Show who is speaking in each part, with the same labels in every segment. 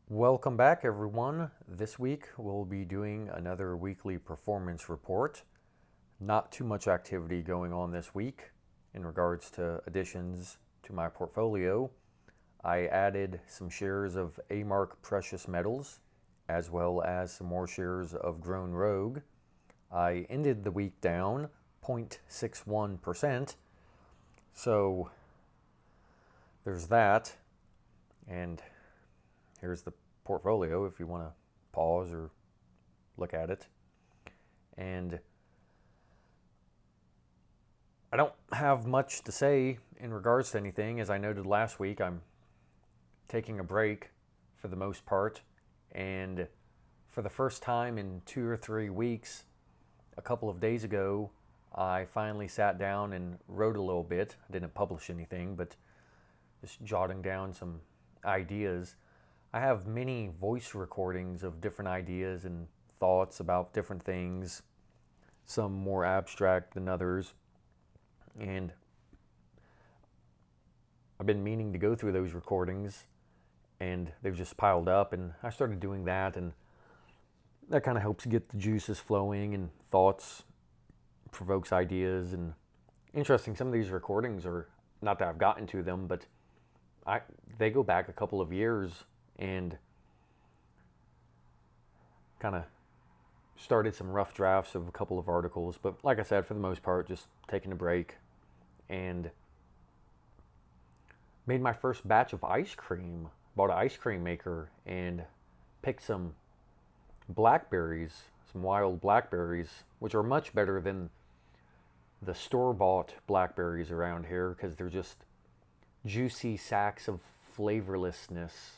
Speaker 1: Welcome back, everyone. This week we'll be doing another weekly performance report. Not too much activity going on this week in regards to additions to my portfolio. I added some shares of A-Mark Precious Metals as well as some more shares of Grown Rogue. I ended the week down 0.61%. So there's that. And here's the portfolio if you want to pause or look at it. And I don't have much to say in regards to anything. As I noted last week, I'm taking a break for the most part. And for the first time in 2 or 3 weeks, a couple of days ago, I finally sat down and wrote a little bit. I didn't publish anything, but just jotting down some ideas. I have many voice recordings of different ideas and thoughts about different things, some more abstract than others. And I've been meaning to go through those recordings, and they've just piled up, and I started doing that, and that kind of helps get the juices flowing and thoughts, provokes ideas. And interesting, some of these recordings are, not that I've gotten to them, but they go back a couple of years, and kind of started some rough drafts of a couple of articles. But like I said, for the most part, just taking a break, and made my first batch of ice cream. Bought an ice cream maker and picked some blackberries, some wild blackberries, which are much better than the store-bought blackberries around here because they're just juicy sacks of flavorlessness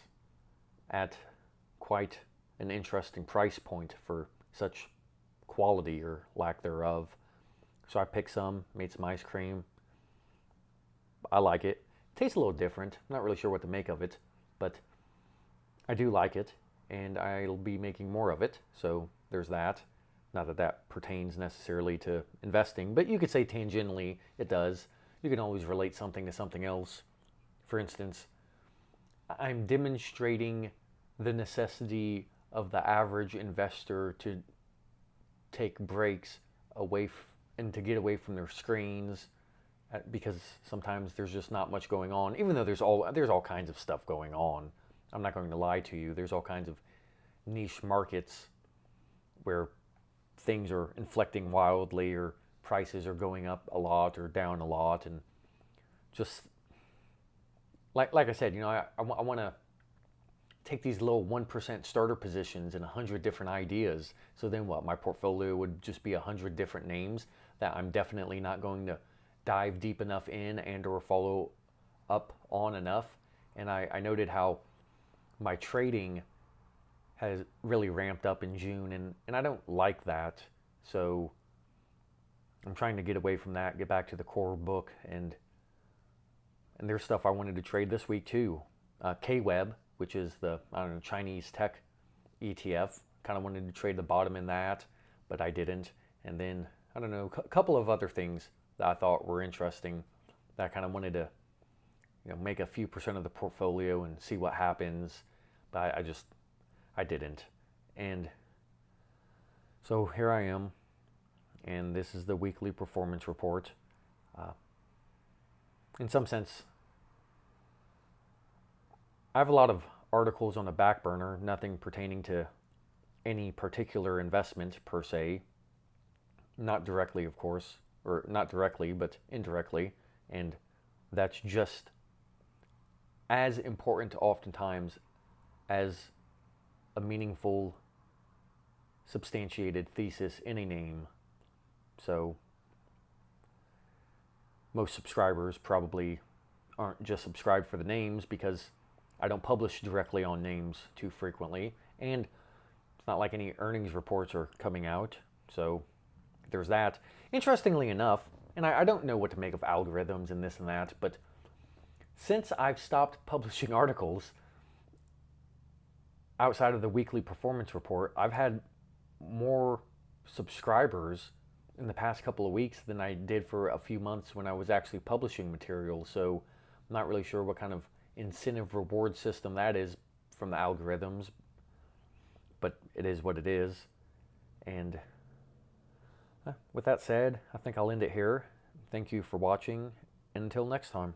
Speaker 1: at quite an interesting price point for such quality or lack thereof. So I picked some, made some ice cream. I like it. Tastes a little different. I'm not really sure what to make of it, but I do like it, and I'll be making more of it. So there's that. Not that that pertains necessarily to investing, but you could say tangentially it does. You can always relate something to something else. For instance, I'm demonstrating the necessity of the average investor to take breaks and to get away from their screens because sometimes there's just not much going on, even though there's all kinds of stuff going on. I'm not going to lie to you. There's all kinds of niche markets where things are inflecting wildly, or prices are going up a lot or down a lot. And just like I said, I want to take these little 1% starter positions in 100 different ideas. So then what? My portfolio would just be 100 different names that I'm definitely not going to dive deep enough in and or follow up on enough. And I noted how my trading has really ramped up in June, and I don't like that. So I'm trying to get away from that, get back to the core book, and there's stuff I wanted to trade this week too. K-Web, which is the Chinese tech ETF. Kind of wanted to trade the bottom in that, but I didn't. And then a couple of other things that I thought were interesting that I kind of wanted to make a few percent of the portfolio and see what happens. But I didn't. And so here I am, and this is the weekly performance report. In some sense, I have a lot of articles on the back burner, nothing pertaining to any particular investment per se. Not directly, of course, or not directly, but indirectly. And that's just as important oftentimes as a meaningful, substantiated thesis in a name. So most subscribers probably aren't just subscribed for the names, because I don't publish directly on names too frequently, and it's not like any earnings reports are coming out. So there's that. Interestingly enough, and I don't know what to make of algorithms and this and that, but since I've stopped publishing articles outside of the weekly performance report, I've had more subscribers in the past couple of weeks than I did for a few months when I was actually publishing material. So I'm not really sure what kind of incentive reward system that is from the algorithms, but it is what it is. And with that said, I think I'll end it here. Thank you for watching. Until next time.